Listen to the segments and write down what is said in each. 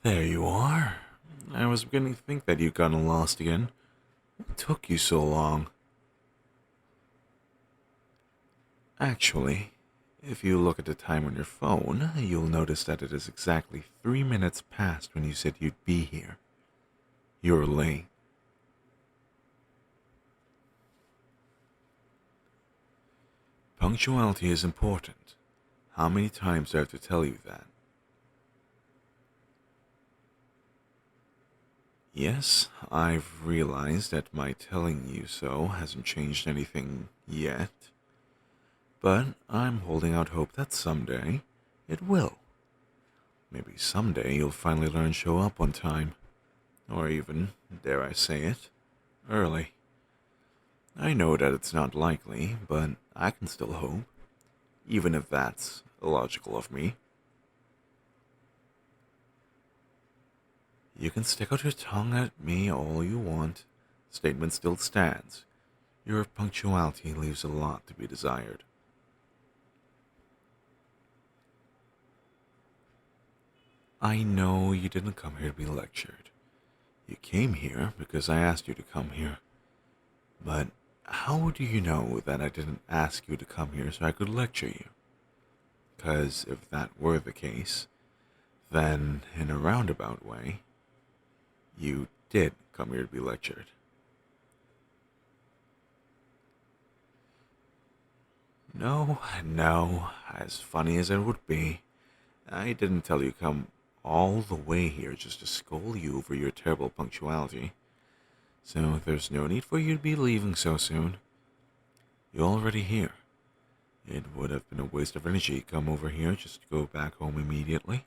There you are. I was beginning to think that you'd gotten lost again. What took you so long? Actually, if you look at the time on your phone, you'll notice that it is exactly 3 minutes past when you said you'd be here. You're late. Punctuality is important. How many times do I have to tell you that? Yes, I've realized that my telling you so hasn't changed anything yet, but I'm holding out hope that someday it will. Maybe someday you'll finally learn to show up on time, or even, dare I say it, early. I know that it's not likely, but I can still hope, even if that's illogical of me. You can stick out your tongue at me all you want. Statement still stands. Your punctuality leaves a lot to be desired. I know you didn't come here to be lectured. You came here because I asked you to come here. But how do you know that I didn't ask you to come here so I could lecture you? Because if that were the case, then in a roundabout way, you did come here to be lectured. No, no, as funny as it would be, I didn't tell you to come all the way here just to scold you over your terrible punctuality. So there's no need for you to be leaving so soon. You're already here. It would have been a waste of energy to come over here just to go back home immediately.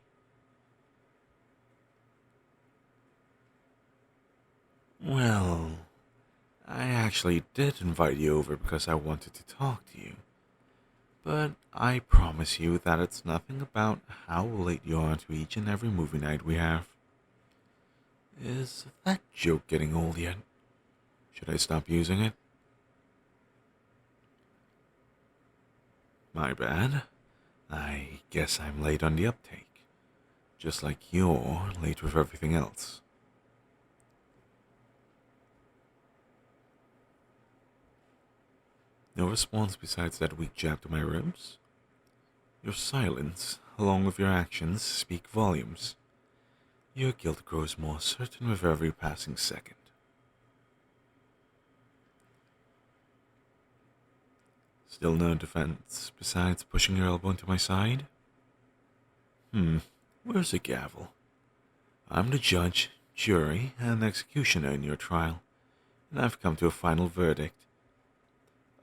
Well, I actually did invite you over because I wanted to talk to you. But I promise you that it's nothing about how late you are to each and every movie night we have. Is that joke getting old yet? Should I stop using it? My bad. I guess I'm late on the uptake. Just like you're late with everything else. No response besides that weak jab to my ribs? Your silence, along with your actions, speak volumes. Your guilt grows more certain with every passing second. Still no defense besides pushing your elbow into my side? Where's the gavel? I'm the judge, jury, and executioner in your trial, and I've come to a final verdict.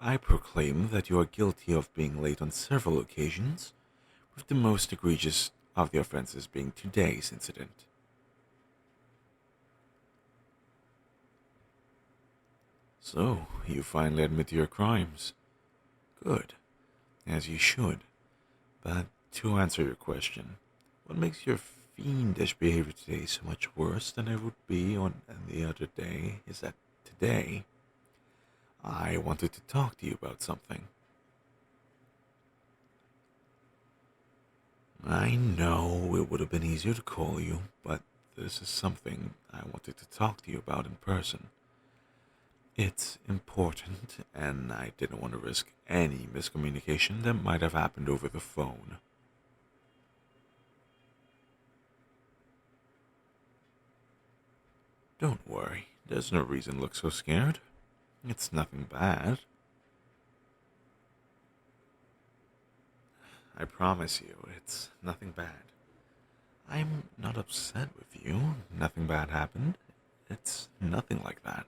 I proclaim that you are guilty of being late on several occasions, with the most egregious of the offenses being today's incident. So, you finally admit to your crimes. Good, as you should. But to answer your question, what makes your fiendish behavior today so much worse than it would be on any other day is that today, I wanted to talk to you about something. I know it would have been easier to call you, but this is something I wanted to talk to you about in person. It's important, and I didn't want to risk any miscommunication that might have happened over the phone. Don't worry, there's no reason to look so scared. It's nothing bad. I promise you, it's nothing bad. I'm not upset with you. Nothing bad happened. It's nothing like that.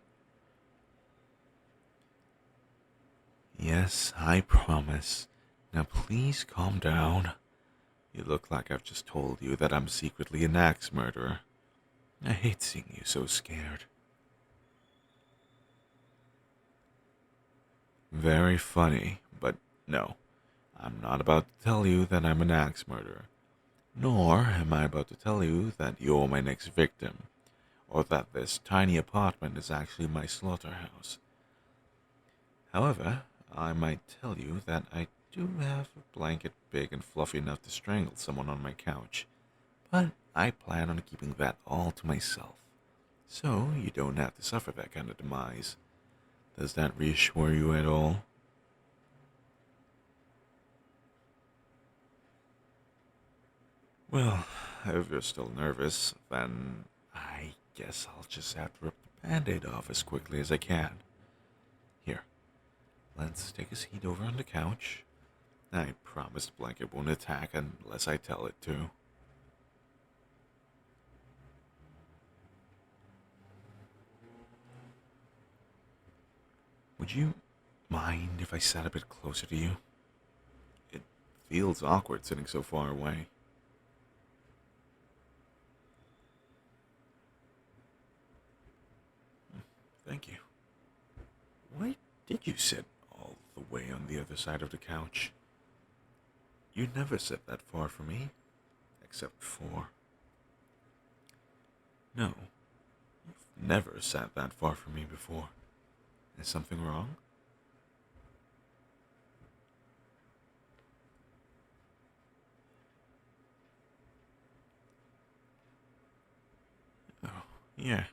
Yes, I promise. Now please calm down. You look like I've just told you that I'm secretly an axe murderer. I hate seeing you so scared. Very funny, but no. I'm not about to tell you that I'm an axe murderer. Nor am I about to tell you that you're my next victim, or that this tiny apartment is actually my slaughterhouse. However, I might tell you that I do have a blanket big and fluffy enough to strangle someone on my couch, but I plan on keeping that all to myself, so you don't have to suffer that kind of demise. Does that reassure you at all? Well, if you're still nervous, then I guess I'll just have to rip the band-aid off as quickly as I can. Here, let's take a seat over on the couch. I promise the blanket won't attack unless I tell it to. Would you mind if I sat a bit closer to you? It feels awkward sitting so far away. Thank you. Why did you sit all the way on the other side of the couch? You never sit that far from me, except for... No, you've never sat that far from me before. Is something wrong? Oh, yeah.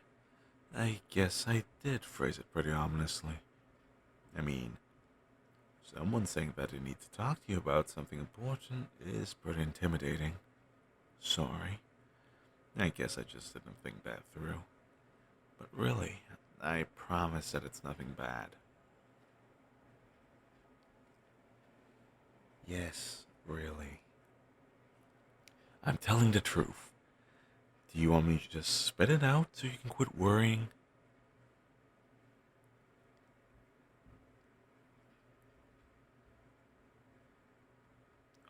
I guess I did phrase it pretty ominously. I mean, someone saying that they need to talk to you about something important is pretty intimidating. Sorry. I guess I just didn't think that through. But really, I promise that it's nothing bad. Yes, really. I'm telling the truth. Do you want me to just spit it out so you can quit worrying?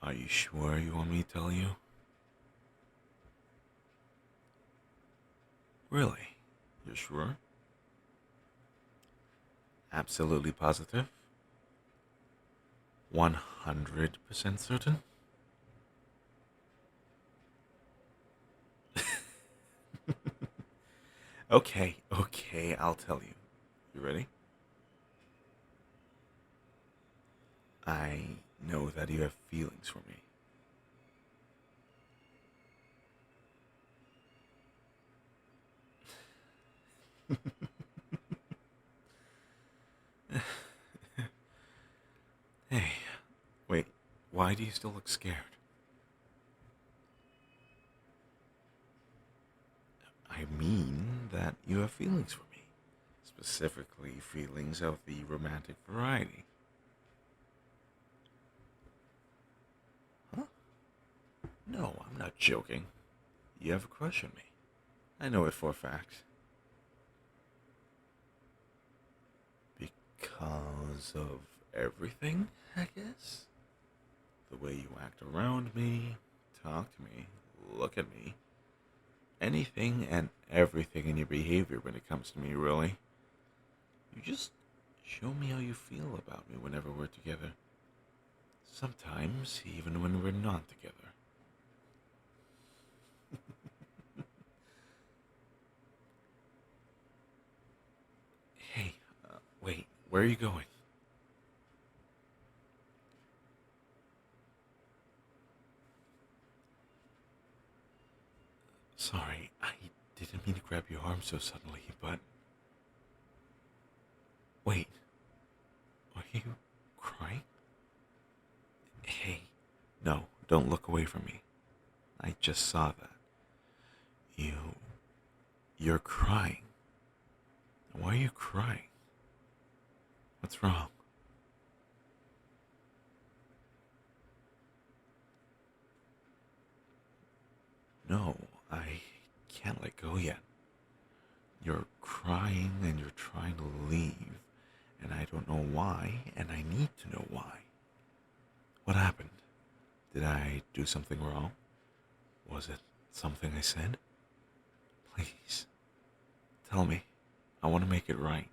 Are you sure you want me to tell you? Really? You're sure? Absolutely positive? 100% certain? Okay, I'll tell you. You ready? I know that you have feelings for me. Hey, wait, why do you still look scared? I mean that you have feelings for me. Specifically, feelings of the romantic variety. Huh? No, I'm not joking. You have a crush on me. I know it for a fact. Because of everything, I guess? The way you act around me, talk to me, look at me. Anything and everything in your behavior when it comes to me, really. You just show me how you feel about me whenever we're together. Sometimes, even when we're not together. Hey, wait, where are you going? Sorry, I didn't mean to grab your arm so suddenly, but... Wait, are you crying? Hey, no, don't look away from me. I just saw that. You... You're crying. Why are you crying? What's wrong? No, I can't let go yet. You're crying and you're trying to leave, and I don't know why, and I need to know why. What happened? Did I do something wrong? Was it something I said? Please, tell me. I want to make it right.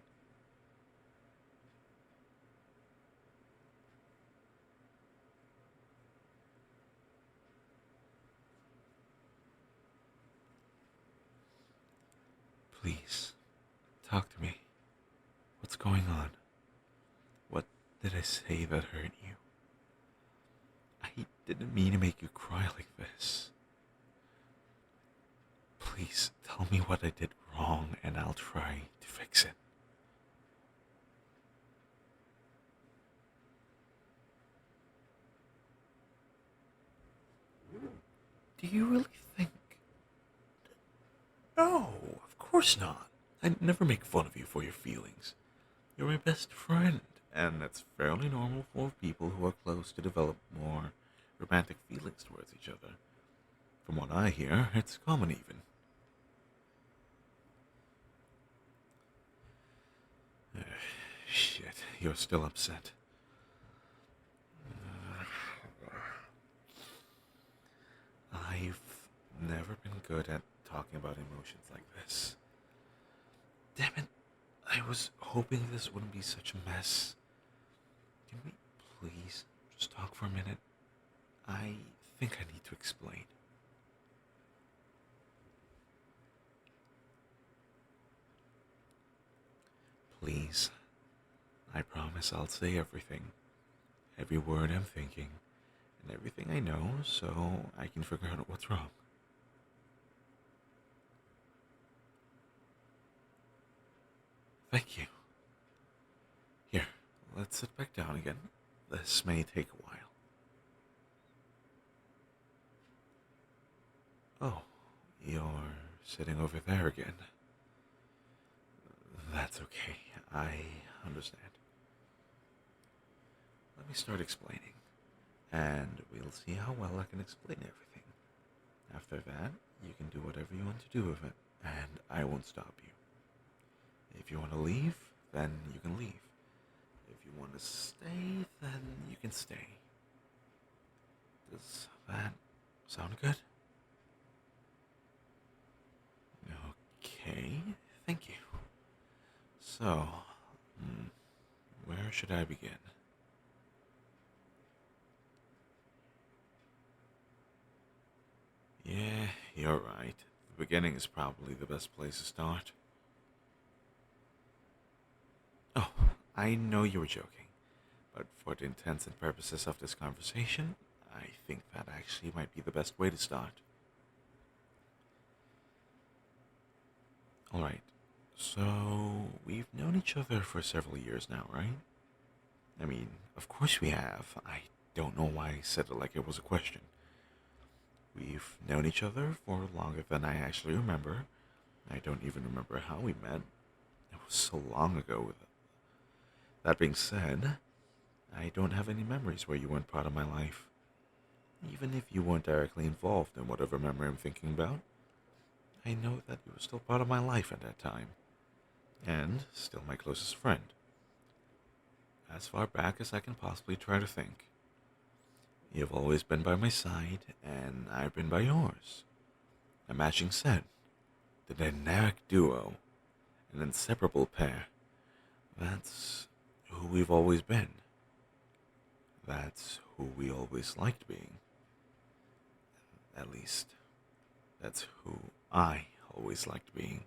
Please, talk to me. What's going on? What did I say that hurt you? I didn't mean to make you cry like this. Please tell me what I did wrong and I'll try to fix it. Do you really think? No, of course not. I'd never make fun of you for your feelings. You're my best friend, and that's fairly normal for people who are close to develop more romantic feelings towards each other. From what I hear, it's common even. Shit, you're still upset. I've never been good at talking about emotions like this. Damn it, I was hoping this wouldn't be such a mess. Can we please just talk for a minute? I think I need to explain. Please, I promise I'll say everything. Every word I'm thinking, and everything I know, so I can figure out what's wrong. Thank you. Here, let's sit back down again. This may take a while. Oh, you're sitting over there again. That's okay. I understand. Let me start explaining, and we'll see how well I can explain everything. After that, you can do whatever you want to do with it, and I won't stop you. If you want to leave, then you can leave. If you want to stay, then you can stay. Does that sound good? Okay, thank you. So, where should I begin? Yeah, you're right. The beginning is probably the best place to start. Oh, I know you were joking, but for the intents and purposes of this conversation, I think that actually might be the best way to start. Alright, so we've known each other for several years now, right? I mean, of course we have. I don't know why I said it like it was a question. We've known each other for longer than I actually remember. I don't even remember how we met. It was so long ago. That being said, I don't have any memories where you weren't part of my life. Even if you weren't directly involved in whatever memory I'm thinking about, I know that you were still part of my life at that time, and still my closest friend. As far back as I can possibly try to think. You've always been by my side, and I've been by yours. A matching set, the dynamic duo, an inseparable pair. That's who we've always been. That's who we always liked being. At least, that's who I always liked being.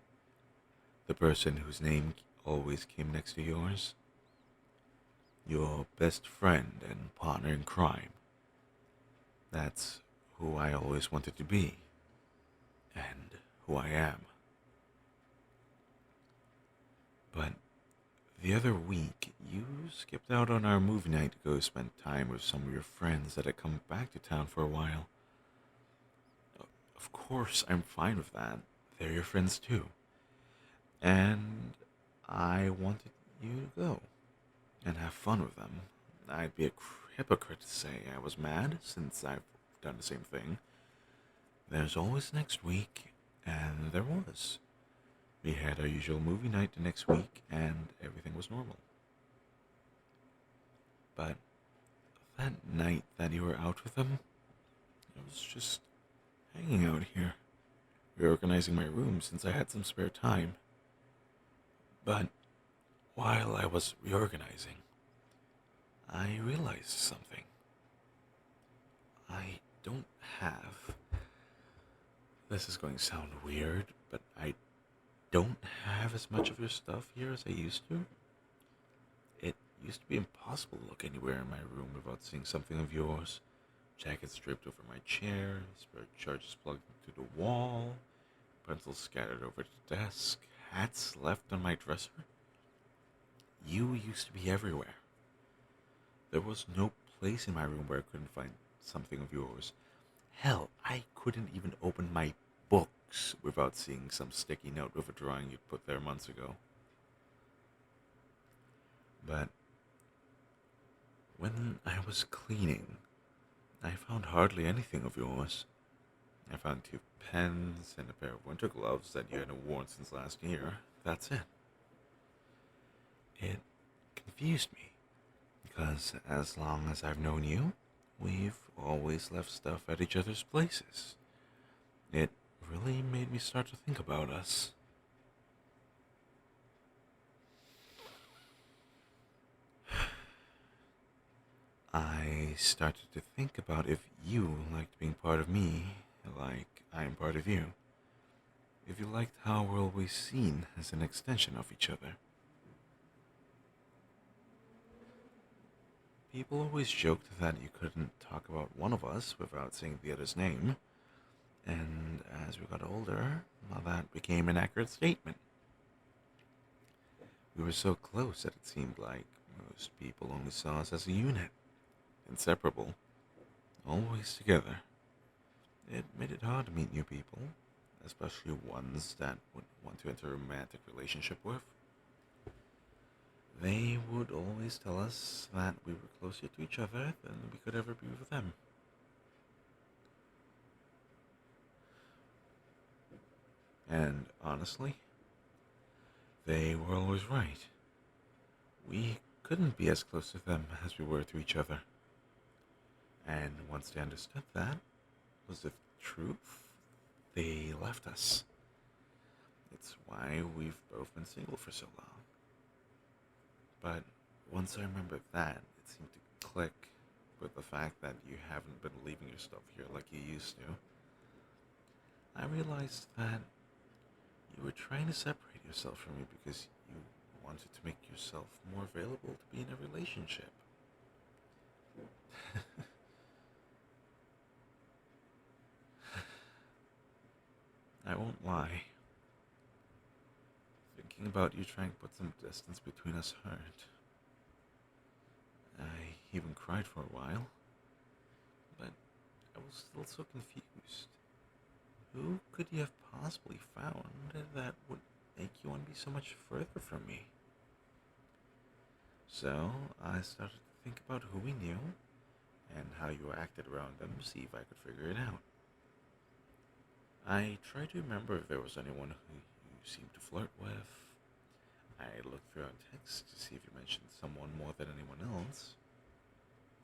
The person whose name always came next to yours. Your best friend and partner in crime. That's who I always wanted to be. And who I am. But the other week, you skipped out on our movie night to go spend time with some of your friends that had come back to town for a while. Of course, I'm fine with that. They're your friends too. And I wanted you to go and have fun with them. I'd be a hypocrite to say I was mad, since I've done the same thing. There's always next week, and there was. We had our usual movie night the next week, and everything was normal. But that night that you were out with them, I was just hanging out here, reorganizing my room since I had some spare time. But while I was reorganizing, I realized something. I don't have... This is going to sound weird, but I don't have as much of your stuff here as I used to. It used to be impossible to look anywhere in my room without seeing something of yours. Jackets draped over my chair, spare charges plugged into the wall, pencils scattered over the desk, hats left on my dresser. You used to be everywhere. There was no place in my room where I couldn't find something of yours. Hell, I couldn't even open my books without seeing some sticky note with a drawing you'd put there months ago. But when I was cleaning, I found hardly anything of yours. I found 2 pens and a pair of winter gloves that you hadn't worn since last year. That's it. It confused me, because as long as I've known you, we've always left stuff at each other's places. It really made me start to think about us. I started to think about if you liked being part of me, like I'm part of you. If you liked how we're always seen as an extension of each other. People always joked that you couldn't talk about one of us without saying the other's name, and as we got older, well, that became an accurate statement. We were so close that it seemed like most people only saw us as a unit, inseparable, always together. It made it hard to meet new people, especially ones that would want to enter a romantic relationship with. They would always tell us that we were closer to each other than we could ever be with them. And honestly, they were always right. We couldn't be as close to them as we were to each other. And once they understood that was the truth, they left us. It's why we've both been single for so long. But once I remembered that, it seemed to click with the fact that you haven't been leaving your stuff here like you used to. I realized that you were trying to separate yourself from me because you wanted to make yourself more available to be in a relationship. I won't lie. Thinking about you trying to put some distance between us hurt. I even cried for a while, but I was still so confused. Who could you have possibly found that would make you want to be so much further from me? So I started to think about who we knew and how you acted around them to see if I could figure it out. I tried to remember if there was anyone who you seemed to flirt with. I looked through our texts to see if you mentioned someone more than anyone else.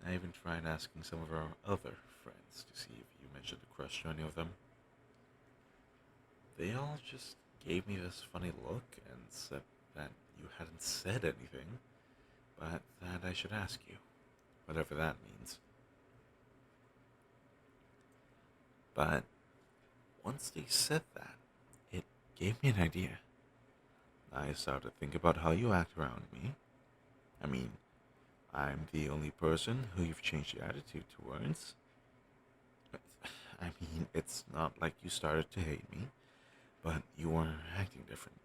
I even tried asking some of our other friends to see if you mentioned a crush to any of them. They all just gave me this funny look and said that you hadn't said anything, but that I should ask you, whatever that means. But once they said that, it gave me an idea. I started to think about how you act around me. I mean, I'm the only person who you've changed your attitude towards. I mean, it's not like you started to hate me, but you were acting different.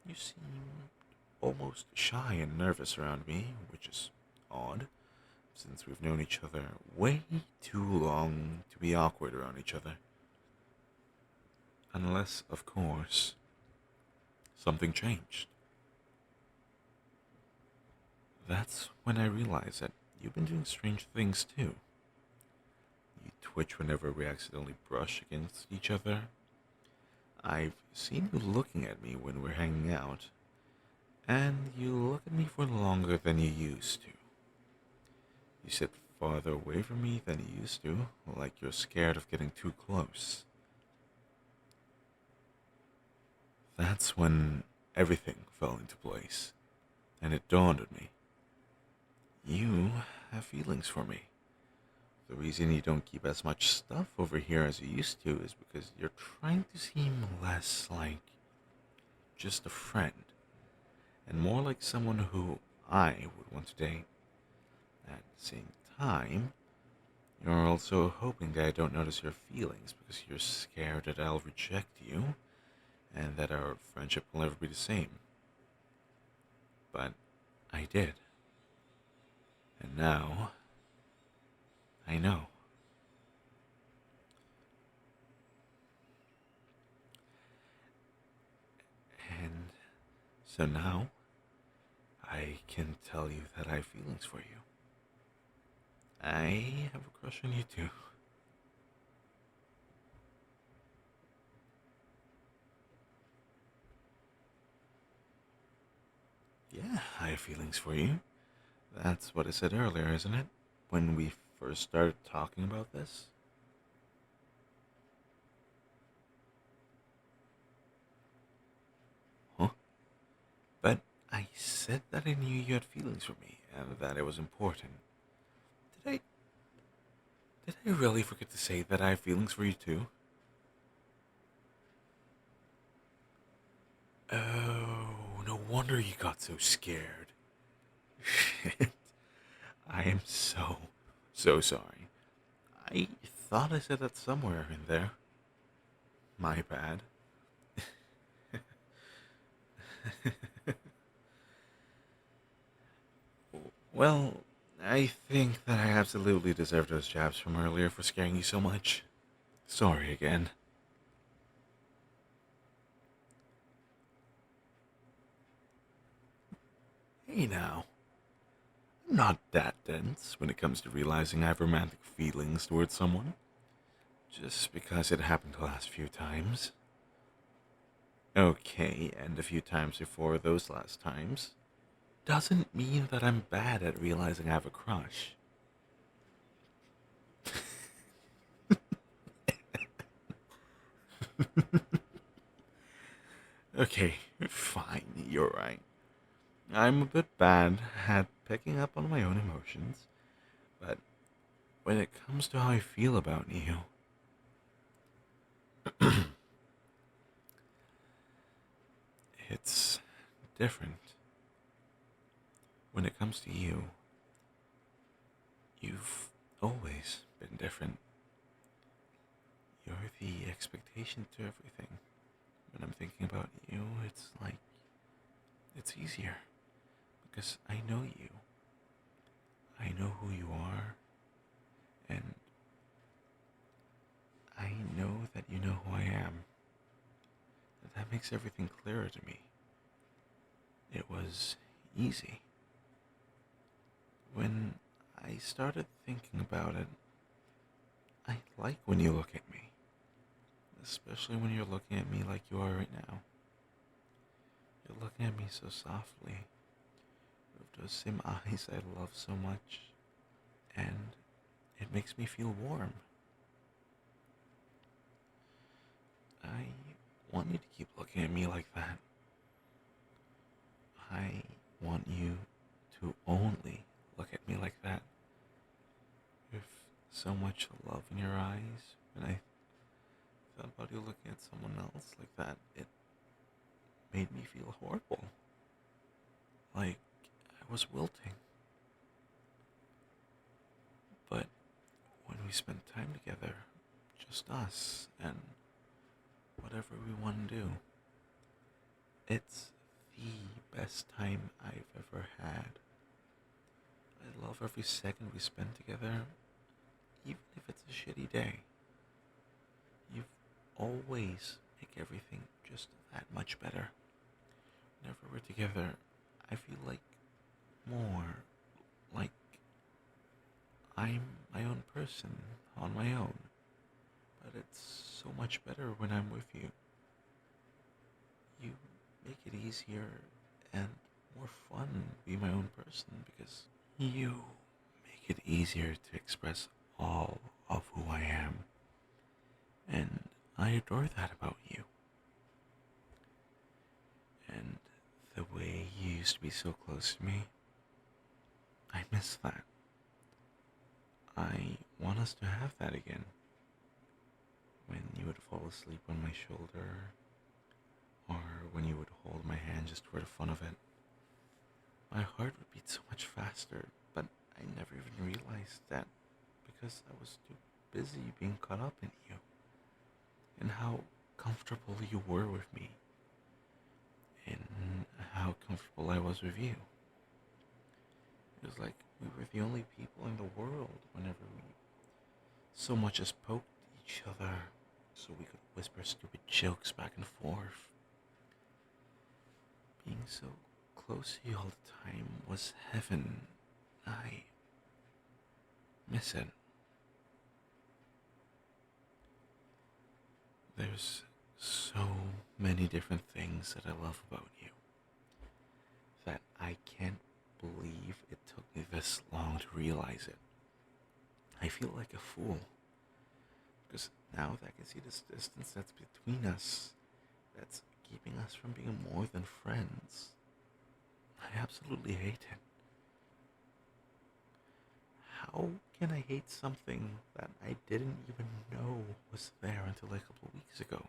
You seemed almost shy and nervous around me, which is odd, since we've known each other way too long to be awkward around each other. Unless, of course, something changed. That's when I realized that you've been doing strange things too. You twitch whenever we accidentally brush against each other. I've seen you looking at me when we're hanging out, and you look at me for longer than you used to. You sit farther away from me than you used to, like you're scared of getting too close. That's when everything fell into place, and it dawned on me. You have feelings for me. The reason you don't keep as much stuff over here as you used to is because you're trying to seem less like just a friend, and more like someone who I would want to date. At the same time, you're also hoping that I don't notice your feelings because you're scared that I'll reject you and that our friendship will never be the same. But I did. And now, I know. And so now, I can tell you that I have feelings for you. I have a crush on you too. Yeah, I have feelings for you. That's what I said earlier, isn't it? When we first started talking about this? Huh? But I said that I knew you had feelings for me and that it was important. Did I did I really forget to say that I have feelings for you too? Oh, no wonder you got so scared. Shit. I am so sorry. I thought I said that somewhere in there. My bad. Well, I think that I absolutely deserve those jabs from earlier for scaring you so much. Sorry again. Hey now, I'm not that dense when it comes to realizing I have romantic feelings towards someone. Just because it happened the last few times. Okay, and a few times before those last times. Doesn't mean that I'm bad at realizing I have a crush. Okay, fine, you're right. I'm a bit bad at picking up on my own emotions, but when it comes to how I feel about you, it's different. When it comes to you, you've always been different. You're the expectation to everything. When I'm thinking about you, it's like it's easier because I know you. I know who you are, and I know that you know who I am. And that makes everything clearer to me. It was easy. When I started thinking about it, I like when you look at me, especially when you're looking at me like you are right now. You're looking at me so softly, with those same eyes I love so much, and it makes me feel warm. I want you to keep looking at me like that. I want you to only look at me like that. With so much love in your eyes, when I thought about you looking at someone else like that, it made me feel horrible. Like I was wilting. But when we spend time together, just us and whatever we want to do, it's the best time I've ever had. I love every second we spend together, even if it's a shitty day. You've always make everything just that much better. Whenever we're together, I feel like more like I'm my own person on my own. But it's so much better when I'm with you. You make it easier and more fun to be my own person because you make it easier to express all of who I am. And I adore that about you. And the way you used to be so close to me, I miss that. I want us to have that again. When you would fall asleep on my shoulder, or when you would hold my hand just for the fun of it, my heart would beat so much faster, but I never even realized that because I was too busy being caught up in you and how comfortable you were with me how comfortable I was with you. It was like we were the only people in the world whenever we so much as poked each other so we could whisper stupid jokes back and forth. Being so close to you all the time was heaven. I miss it. There's so many different things that I love about you that I can't believe it took me this long to realize it. I feel like a fool because now that I can see this distance that's between us, that's keeping us from being more than friends, I absolutely hate it. How can I hate something that I didn't even know was there until a couple of weeks ago?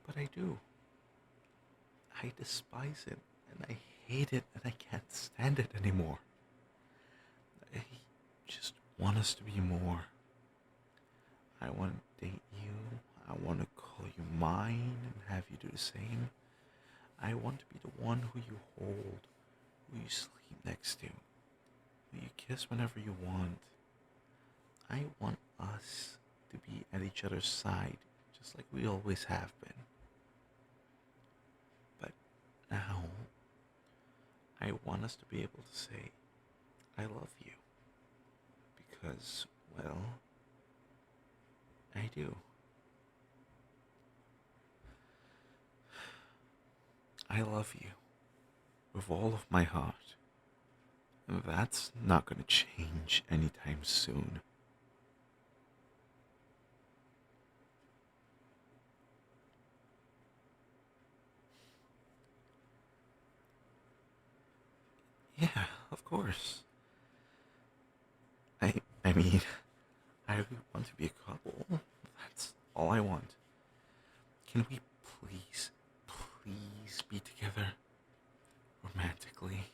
But I do. I despise it, and I hate it, and I can't stand it anymore. I just want us to be more. I want to date you. I want to call you mine and have you do the same. I want to be the one who you hold, who you sleep next to, who you kiss whenever you want. I want us to be at each other's side, just like we always have been. But now, I want us to be able to say, I love you. Because, well, I do. I love you with all of my heart. And that's not going to change anytime soon. Yeah, of course. I mean, I want to be a couple. That's all I want. Can we please be together romantically?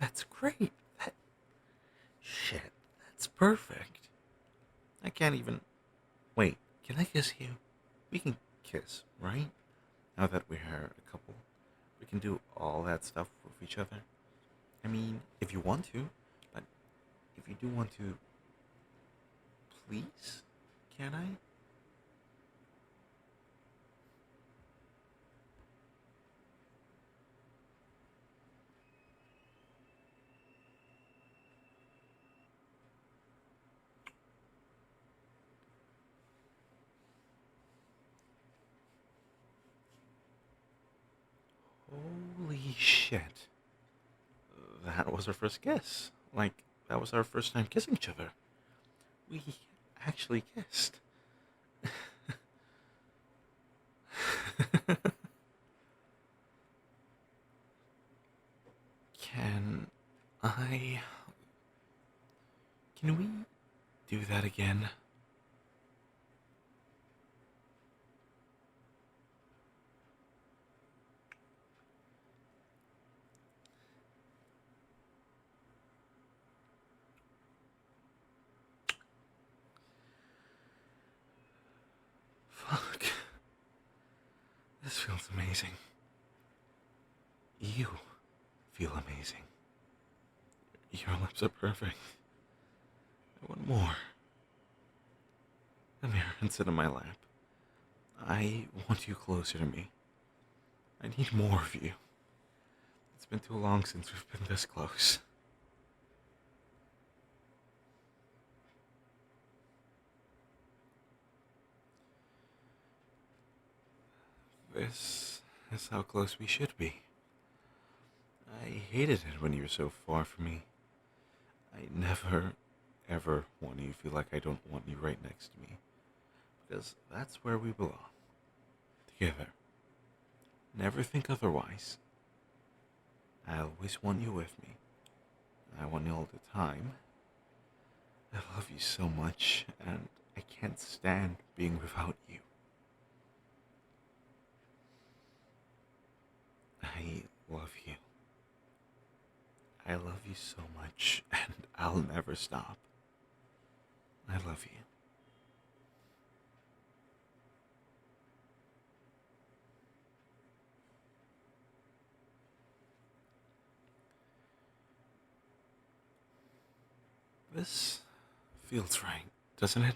That's great. Shit, that's perfect. I can't even. Wait, can I kiss you? We can kiss, right? Now that we're a couple, we can do all that stuff with each other. I mean, if you want to, but if you do want to, please, can I? Holy shit. That was our first kiss. Like, that was our first time kissing each other. We actually kissed. Can I. Can we do that again? Fuck. This feels amazing. You feel amazing. Your lips are perfect. I want more. Come here and sit in my lap. I want you closer to me. I need more of you. It's been too long since we've been this close. This is how close we should be. I hated it when you were so far from me. I never, ever want you to feel like I don't want you right next to me. Because that's where we belong. Together. Never think otherwise. I always want you with me. I want you all the time. I love you so much, and I can't stand being without you. I love you. I love you so much, and I'll never stop. I love you. This feels right, doesn't it?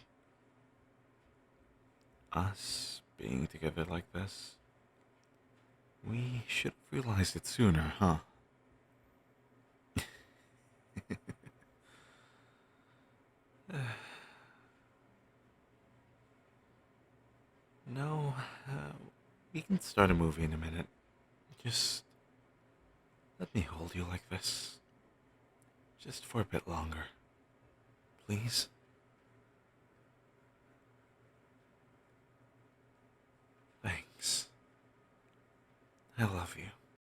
Us being together like this. We should have realized it sooner, huh? No, we can start a movie in a minute. Just let me hold you like this. Just for a bit longer. Please? Thanks. I love you.